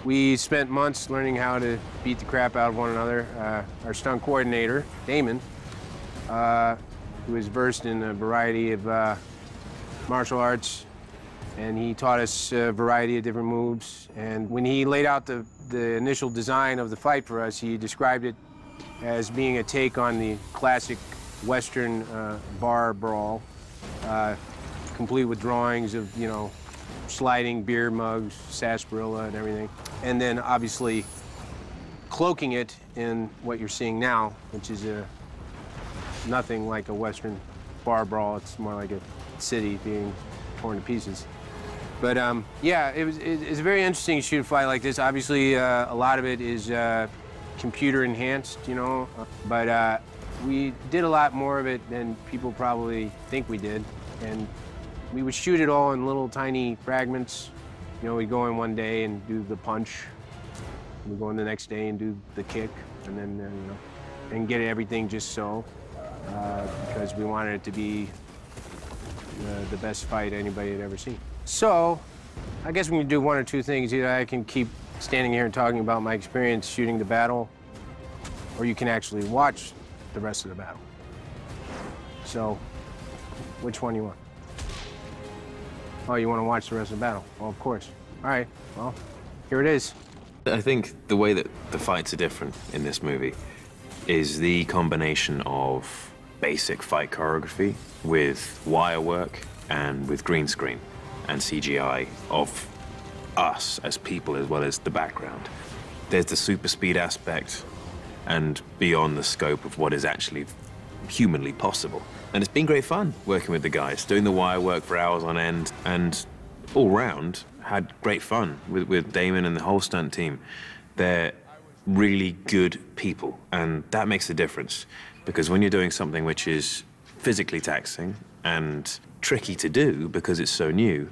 We spent months learning how to beat the crap out of one another. Our stunt coordinator, Damon, who is versed in a variety of martial arts, and he taught us a variety of different moves. And when he laid out the initial design of the fight for us, he described it as being a take on the classic Western bar brawl, complete with drawings of, you know, sliding beer mugs, sarsaparilla, and everything. And then, obviously, cloaking it in what you're seeing now, which is nothing like a Western bar brawl. It's more like a city being torn to pieces. But, yeah, it's very interesting to shoot a fight like this. Obviously, a lot of it is computer enhanced, you know, but we did a lot more of it than people probably think we did. And we would shoot it all in little tiny fragments. You know, we'd go in one day and do the punch. We'd go in the next day and do the kick, and then, you know, and get everything just so, because we wanted it to be the best fight anybody had ever seen. So, I guess we can do one or two things. Either I can keep standing here and talking about my experience shooting the battle, or you can actually watch the rest of the battle. So, which one you want? Oh, you want to watch the rest of the battle? Well, of course. All right, well, here it is. I think the way that the fights are different in this movie is the combination of basic fight choreography with wire work and with green screen and CGI of us as people as well as the background. There's the super speed aspect and beyond the scope of what is actually humanly possible. And it's been great fun working with the guys, doing the wire work for hours on end, and all round had great fun with Damon and the whole stunt team. They're really good people, and that makes a difference, because when you're doing something which is physically taxing and tricky to do because it's so new,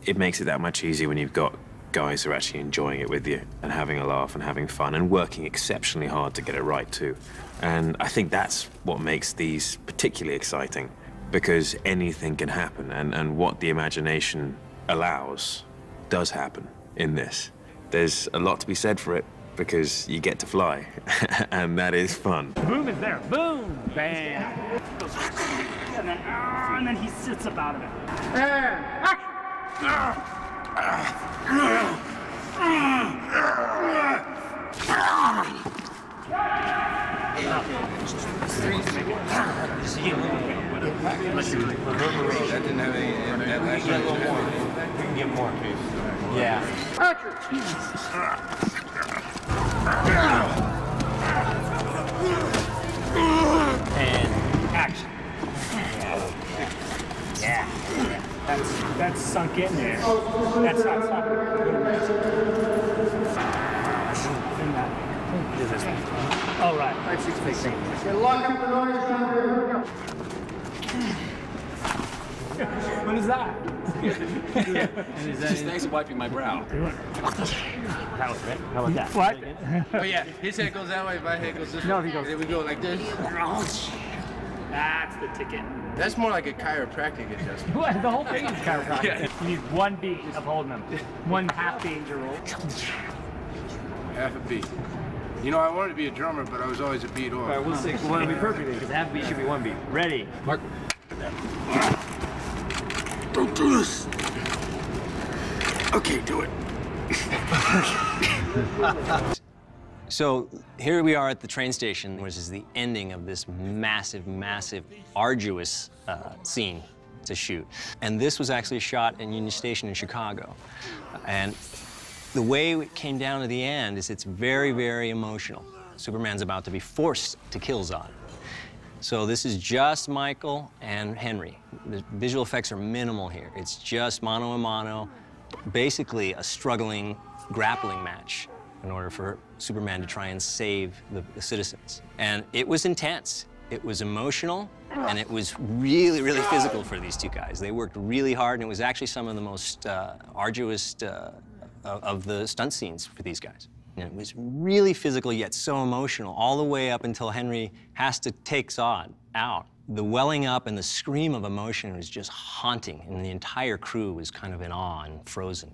it makes it that much easier when you've got guys who are actually enjoying it with you and having a laugh and having fun and working exceptionally hard to get it right too. And I think that's what makes these particularly exciting, because anything can happen, and what the imagination allows does happen in this. There's a lot to be said for it, because you get to fly, and that is fun. The boom is there. Boom! Bam! And then he sits up out of it. That didn't have any. We can get more, please. Yeah. And action. Yeah. That's sunk in there. That's not sunk. Do this one. All right. 5, 6, 8. Lock up the noise down there. Here we go. What is that? Just thanks for wiping my brow. That was it. How about that? What? Oh yeah, his head goes that way, my head goes this way. No, he goes. Then we go like this. That's the ticket. That's more like a chiropractic adjustment. What? The whole thing is chiropractic. Yeah. You need one beat of holding them. One half beat to roll. Half a beat. You know, I wanted to be a drummer, but I was always a beat off. All right, we'll see. Well, it'll be perfect because half beat should be one beat. Ready? Mark. Don't do this. Okay, do it. So here we are at the train station, which is the ending of this massive, massive, arduous scene to shoot. And this was actually shot in Union Station in Chicago. And the way it came down to the end is it's very, very emotional. Superman's about to be forced to kill Zod. So this is just Michael and Henry. The visual effects are minimal here. It's just mano a mano, basically a struggling grappling match in order for Superman to try and save the citizens. And it was intense. It was emotional, and it was really, really physical for these two guys. They worked really hard, and it was actually some of the most arduous of the stunt scenes for these guys. And it was really physical, yet so emotional, all the way up until Henry has to take Zod out. The welling up and the scream of emotion was just haunting, and the entire crew was kind of in awe and frozen.